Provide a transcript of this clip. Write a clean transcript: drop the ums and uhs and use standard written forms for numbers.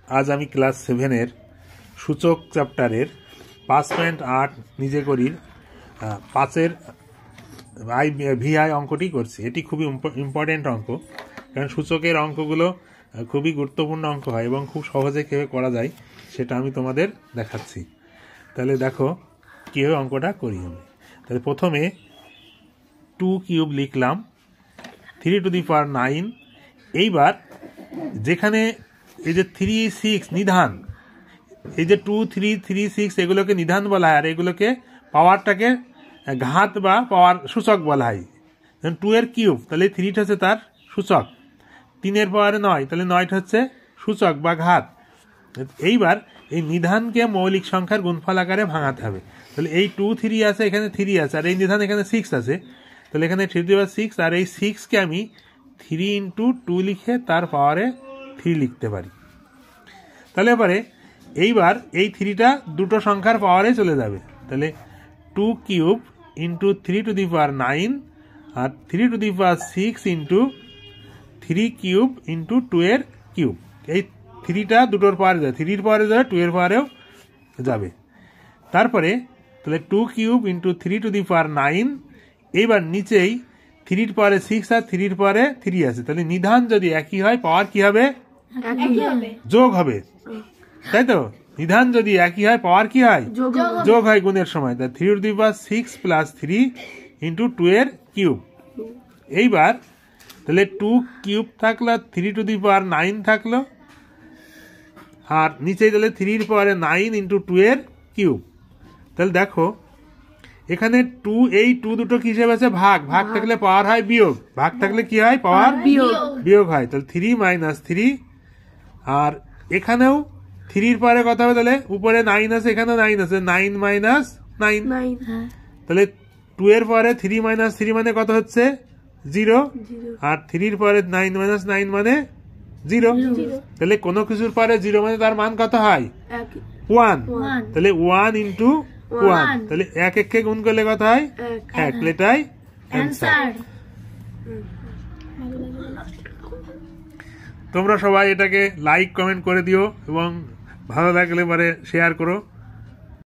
আজ আমি ক্লাস 7-এর সূচক চ্যাপ্টারের 5.8 নিজে করির 5-এর ভিআই অঙ্কটি করছি। এটি খুবই ইম্পর্টেন্ট অঙ্ক, কারণ সূচকের অঙ্কগুলো খুবই গুরুত্বপূর্ণ অঙ্ক হয় এবং খুব সহজে কীভাবে করা যায় সেটা আমি তোমাদের দেখাচ্ছি। তাহলে দেখো কীভাবে অঙ্কটা করি আমি। তাহলে প্রথমে 2 কিউব লিখলাম, 3 টু দি পাওয়ার 9। এইবার যেখানে এই যে 3, 6 নিধান, এই যে 2, 3, 3, 6 এগুলোকে নিধান বলা হয়, আর এগুলোকে পাওয়ারটাকে ঘাত বা পাওয়ার সূচক বলা হয়। 2 এর কিউব তাহলে 3টা হচ্ছে তার সূচক, 3 এর পাওয়ারে 9 তাহলে 9টা হচ্ছে সূচক বা ঘাত। এইবার এই নিধানকে মৌলিক সংখ্যার গুণফল আকারে ভাঙাতে হবে। তাহলে এই 2, 3 আছে, এখানে 3 আছে, আর এই নিধান এখানে 6 আছে, তাহলে এখানে 3/6, আর এই 6কে আমি 3 × 2 লিখে তার পাওয়ারে 3 লিখতে পারি। তাহলে এবারে এইবার এই 3টা দুটো সংখ্যার পাওয়ারে চলে যাবে। তাহলে 2 cube into 3 to the power 9 আর 3 to the power 6 into 3 cube into 2 এর কিউব। এই 3টা দুটোর পাওয়ারে যাবে, 3 এর পাওয়ারে যাবে, 2 এর পাওয়ারেও যাবে। তারপরে তাহলে 2 cube into 3 to the power 9। এইবার নিচেই 3 এর পাওয়ারে 6 আর 3 এর পাওয়ারে 3 আছে, তাহলে নিধান যদি একই হয় পাওয়ার কি হবে? যোগ হবে, তাই তো? নিধান যদি একই হয় পাওয়ার কি হয়? যোগ হয় গুণের সময়। তাই 3 to the power 6 plus 3 into 2 এর কিউব। এইবার তাহলে 2 কিউব থাকলো, 3 টু দি পাওয়ার 9 থাকলো, আর নিচে তাহলে 3 এর পাওয়ারে 9 ইন্টু 2 এর কিউব। তাহলে দেখো এখানে 2, এই 2 দুটো কি হিসেবে আছে? ভাগ। ভাগ থাকলে পাওয়ার হয় বিয়োগ, ভাগ থাকলে কি হয়? পাওয়ার বিয়োগ হয়। তাহলে 3 - 3, আর এখানেও 3 এর পাওয়ারে কত হবে? তাহলে উপরে 9 আছে, এখানেও 9 আছে, 9 - 9। তাহলে 2 এর পাওয়ারে 3 - 3 মানে কত হচ্ছে? 0, আর 3 এর পাওয়ারে 9 - 9 মানে 0। তাহলে কোনো কিছুর পাওয়ারে 0 মানে তার মান কত হয়? 1। তাহলে 1 ইন্টু 1, তাহলে 1 1কে গুণ করলে কত হয়? 1। এটাই অ্যান্সার। তোমরা সবাই এটাকে লাইক কমেন্ট করে দিও এবং ভালো লাগলে পরে শেয়ার করো।